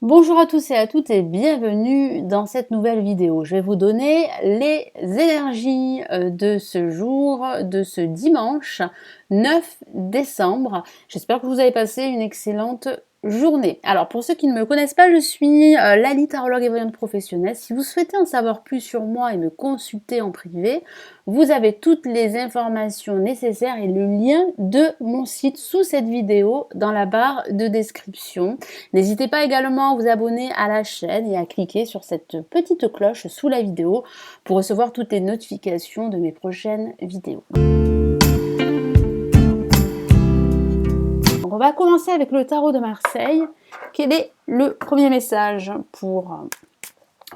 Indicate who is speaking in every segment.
Speaker 1: Bonjour à tous et à toutes et bienvenue dans cette nouvelle vidéo. Je vais vous donner les énergies de ce jour, de ce dimanche 9 décembre. J'espère que vous avez passé une excellente journée. Alors pour ceux qui ne me connaissent pas, je suis Lali, tarologue et voyante professionnelle. Si vous souhaitez en savoir plus sur moi et me consulter en privé, vous avez toutes les informations nécessaires et le lien de mon site sous cette vidéo dans la barre de description. N'hésitez pas également à vous abonner à la chaîne et à cliquer sur cette petite cloche sous la vidéo pour recevoir toutes les notifications de mes prochaines vidéos. Donc on va commencer avec le tarot de Marseille. Quel est le premier message pour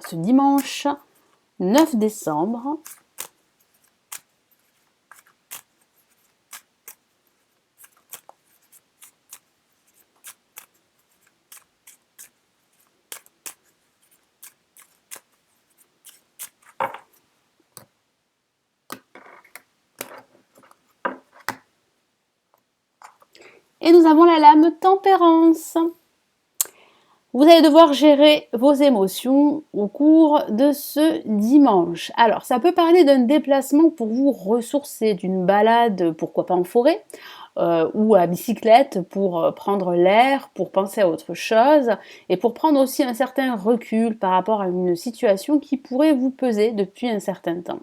Speaker 1: ce dimanche 9 décembre ? Et nous avons la lame Tempérance. Vous allez devoir gérer vos émotions au cours de ce dimanche. Alors, ça peut parler d'un déplacement pour vous ressourcer, d'une balade, pourquoi pas en forêt, ou à bicyclette pour prendre l'air, pour penser à autre chose, et pour prendre aussi un certain recul par rapport à une situation qui pourrait vous peser depuis un certain temps.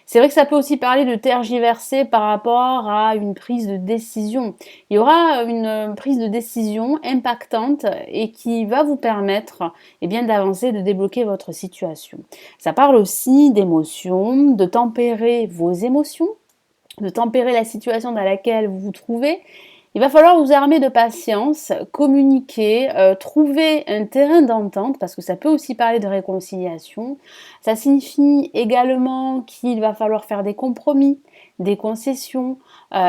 Speaker 1: C'est vrai que ça peut aussi parler de tergiverser par rapport à une prise de décision. Il y aura une prise de décision impactante et qui va vous permettre d'avancer, de débloquer votre situation. Ça parle aussi d'émotions, de tempérer vos émotions, de tempérer la situation dans laquelle vous vous trouvez. Il va falloir vous armer de patience, communiquer, trouver un terrain d'entente, parce que ça peut aussi parler de réconciliation. Ça signifie également qu'il va falloir faire des compromis, des concessions,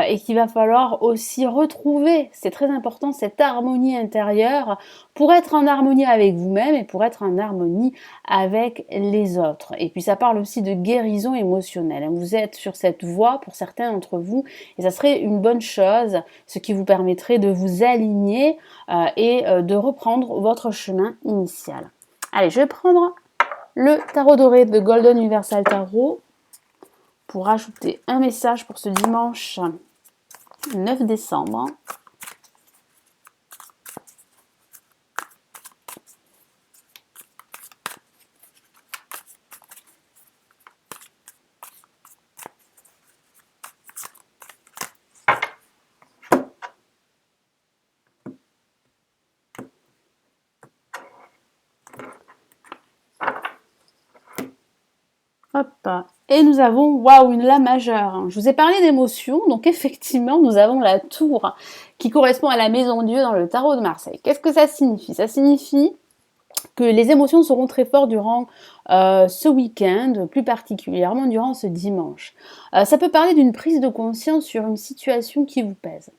Speaker 1: et qu'il va falloir aussi retrouver, c'est très important, cette harmonie intérieure pour être en harmonie avec vous-même et pour être en harmonie avec les autres. Et puis ça parle aussi de guérison émotionnelle. Vous êtes sur cette voie pour certains d'entre vous et ça serait une bonne chose, ce qui vous permettrait de vous aligner et de reprendre votre chemin initial. Allez, je vais prendre le tarot doré de Golden Universal Tarot pour ajouter un message pour ce dimanche 9 décembre. Hop. Et nous avons, waouh, une lame majeure. Je vous ai parlé d'émotions, donc effectivement, nous avons la tour qui correspond à la maison Dieu dans le tarot de Marseille. Qu'est-ce que ça signifie ? Ça signifie que les émotions seront très fortes durant ce week-end, plus particulièrement durant ce dimanche. Ça peut parler d'une prise de conscience sur une situation qui vous pèse.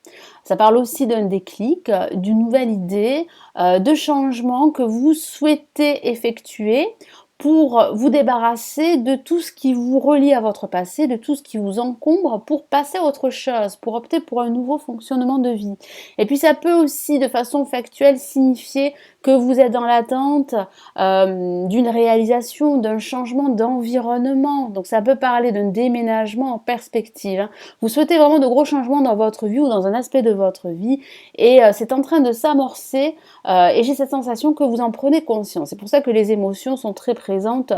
Speaker 1: Ça parle aussi d'un déclic, d'une nouvelle idée, de changement que vous souhaitez effectuer pour vous débarrasser de tout ce qui vous relie à votre passé, de tout ce qui vous encombre pour passer à autre chose, pour opter pour un nouveau fonctionnement de vie. Et puis ça peut aussi de façon factuelle signifier que vous êtes dans l'attente d'une réalisation, d'un changement d'environnement. Donc ça peut parler d'un déménagement en perspective. Vous souhaitez vraiment de gros changements dans votre vie ou dans un aspect de votre vie et c'est en train de s'amorcer et j'ai cette sensation que vous en prenez conscience. C'est pour ça que les émotions sont très présentes,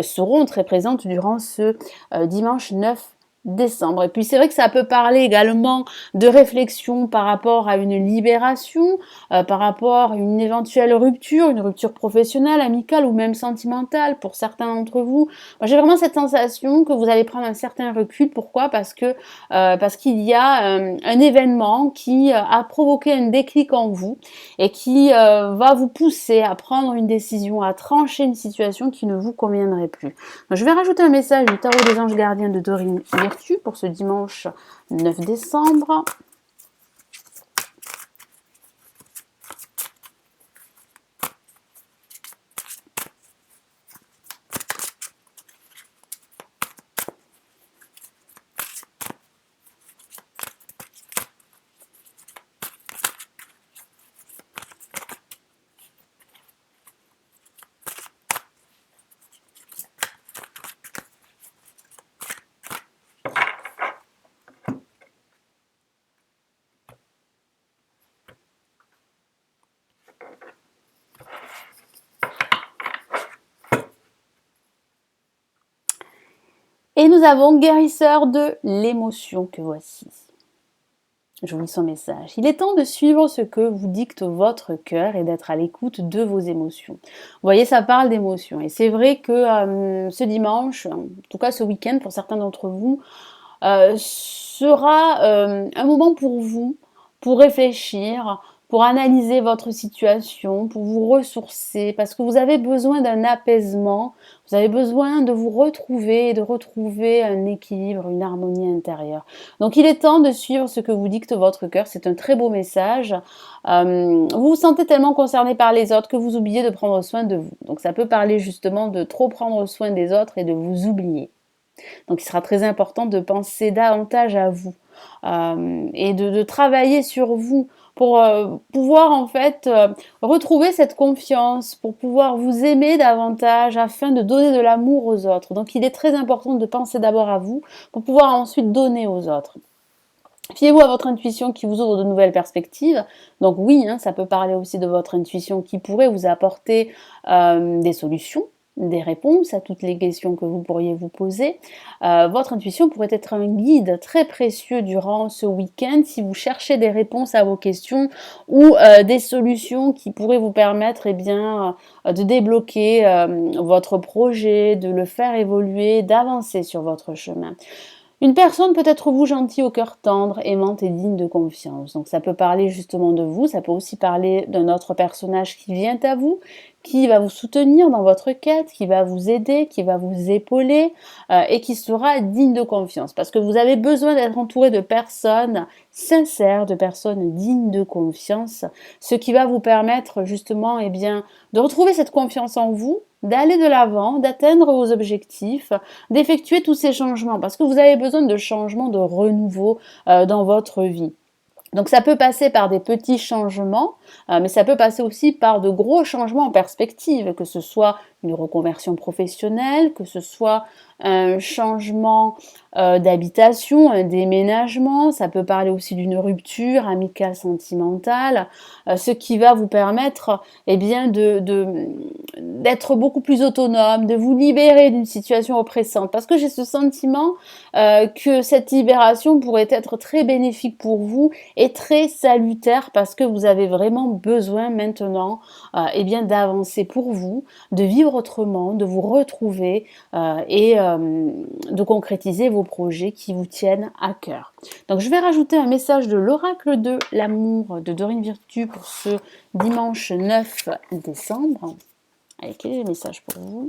Speaker 1: seront très présentes durant ce dimanche 9 décembre. Et puis c'est vrai que ça peut parler également de réflexion par rapport à une libération, par rapport à une éventuelle rupture, une rupture professionnelle, amicale ou même sentimentale pour certains d'entre vous. Moi, j'ai vraiment cette sensation que vous allez prendre un certain recul. Pourquoi ? Parce qu'il y a un événement qui a provoqué un déclic en vous et qui va vous pousser à prendre une décision, à trancher une situation qui ne vous conviendrait plus. Donc, je vais rajouter un message du tarot des anges gardiens de Dorine Virtue pour ce dimanche 9 décembre. nous avons guérisseur de l'émotion que voici. Je vous lis son message. Il est temps de suivre ce que vous dicte votre cœur et d'être à l'écoute de vos émotions. Vous voyez, ça parle d'émotions. Et c'est vrai que ce dimanche, en tout cas ce week-end pour certains d'entre vous, sera un moment pour vous, pour réfléchir, pour analyser votre situation, pour vous ressourcer, parce que vous avez besoin d'un apaisement, vous avez besoin de vous retrouver et de retrouver un équilibre, une harmonie intérieure. Donc il est temps de suivre ce que vous dicte votre cœur, c'est un très beau message. Vous vous sentez tellement concerné par les autres que vous oubliez de prendre soin de vous. Donc ça peut parler justement de trop prendre soin des autres et de vous oublier. Donc il sera très important de penser davantage à vous et de travailler sur vous pour pouvoir en fait retrouver cette confiance, pour pouvoir vous aimer davantage afin de donner de l'amour aux autres. Donc il est très important de penser d'abord à vous pour pouvoir ensuite donner aux autres. Fiez-vous à votre intuition qui vous ouvre de nouvelles perspectives. Donc oui, ça peut parler aussi de votre intuition qui pourrait vous apporter des solutions, des réponses à toutes les questions que vous pourriez vous poser. Votre intuition pourrait être un guide très précieux durant ce week-end si vous cherchez des réponses à vos questions ou des solutions qui pourraient vous permettre de débloquer votre projet, de le faire évoluer, d'avancer sur votre chemin. Une personne peut être vous gentil au cœur tendre, aimante et digne de confiance. Donc ça peut parler justement de vous, ça peut aussi parler d'un autre personnage qui vient à vous, qui va vous soutenir dans votre quête, qui va vous aider, qui va vous épauler et qui sera digne de confiance. Parce que vous avez besoin d'être entouré de personnes sincères, de personnes dignes de confiance, ce qui va vous permettre justement de retrouver cette confiance en vous, d'aller de l'avant, d'atteindre vos objectifs, d'effectuer tous ces changements, parce que vous avez besoin de changements, de renouveau dans votre vie. Donc ça peut passer par des petits changements, mais ça peut passer aussi par de gros changements en perspective, que ce soit une reconversion professionnelle, que ce soit un changement d'habitation, un déménagement, ça peut parler aussi d'une rupture amicale, sentimentale, ce qui va vous permettre d'être beaucoup plus autonome, de vous libérer d'une situation oppressante. Parce que j'ai ce sentiment que cette libération pourrait être très bénéfique pour vous et très salutaire parce que vous avez vraiment besoin maintenant d'avancer pour vous, de vivre autrement, de vous retrouver et de concrétiser vos projets qui vous tiennent à cœur. Donc je vais rajouter un message de l'oracle de l'amour de Dorine Virtue pour ce dimanche 9 décembre. Allez, quel est le message pour vous ?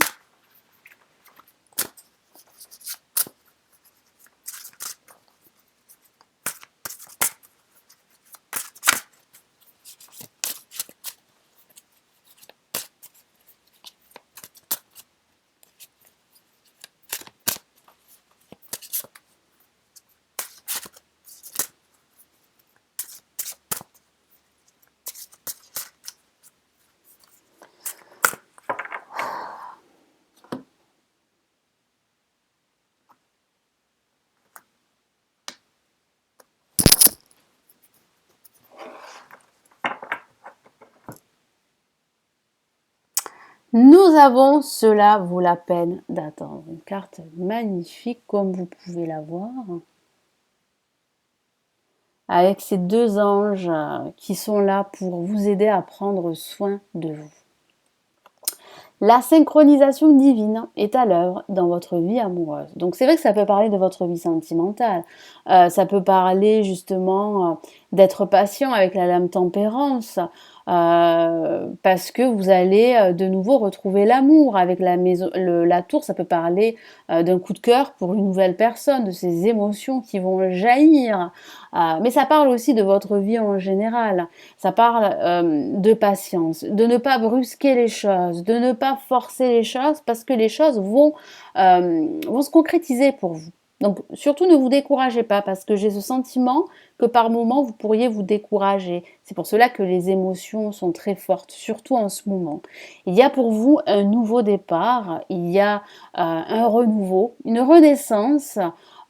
Speaker 1: Nous avons Cela vaut la peine d'attendre. Une carte magnifique comme vous pouvez la voir. Avec ces deux anges qui sont là pour vous aider à prendre soin de vous. La synchronisation divine est à l'œuvre dans votre vie amoureuse. Donc c'est vrai que ça peut parler de votre vie sentimentale. Ça peut parler justement d'être patient avec la lame tempérance. Parce que vous allez de nouveau retrouver l'amour avec la tour, ça peut parler d'un coup de cœur pour une nouvelle personne, de ces émotions qui vont jaillir, mais ça parle aussi de votre vie en général, ça parle de patience, de ne pas brusquer les choses, de ne pas forcer les choses parce que les choses vont se concrétiser pour vous. Donc surtout ne vous découragez pas parce que j'ai ce sentiment que par moments vous pourriez vous décourager. C'est pour cela que les émotions sont très fortes, surtout en ce moment. Il y a pour vous un nouveau départ, il y a un renouveau, une renaissance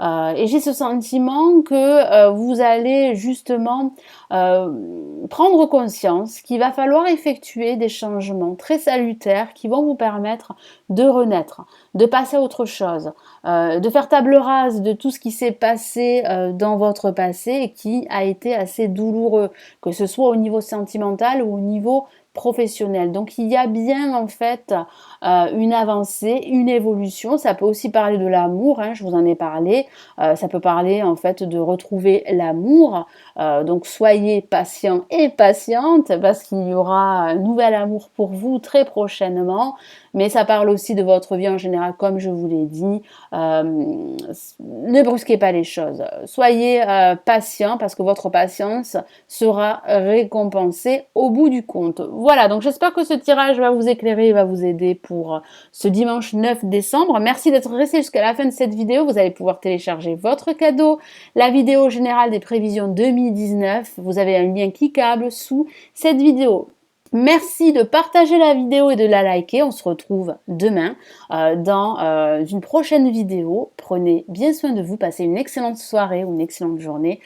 Speaker 1: Et j'ai ce sentiment que vous allez justement prendre conscience qu'il va falloir effectuer des changements très salutaires qui vont vous permettre de renaître, de passer à autre chose, de faire table rase de tout ce qui s'est passé dans votre passé et qui a été assez douloureux, que ce soit au niveau sentimental ou au niveau professionnel. Donc il y a bien en fait une avancée, une évolution. Ça peut aussi parler de l'amour, hein, je vous en ai parlé. Ça peut parler en fait de retrouver l'amour. Donc soyez patient et patiente parce qu'il y aura un nouvel amour pour vous très prochainement. Mais ça parle aussi de votre vie en général, comme je vous l'ai dit. Ne brusquez pas les choses. Soyez patient parce que votre patience sera récompensée au bout du compte. Voilà, donc j'espère que ce tirage va vous éclairer et va vous aider pour ce dimanche 9 décembre. Merci d'être resté jusqu'à la fin de cette vidéo. Vous allez pouvoir télécharger votre cadeau, la vidéo générale des prévisions 2019. Vous avez un lien cliquable sous cette vidéo. Merci de partager la vidéo et de la liker. On se retrouve demain dans une prochaine vidéo. Prenez bien soin de vous. Passez une excellente soirée ou une excellente journée.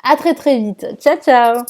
Speaker 1: À très très vite. Ciao ciao.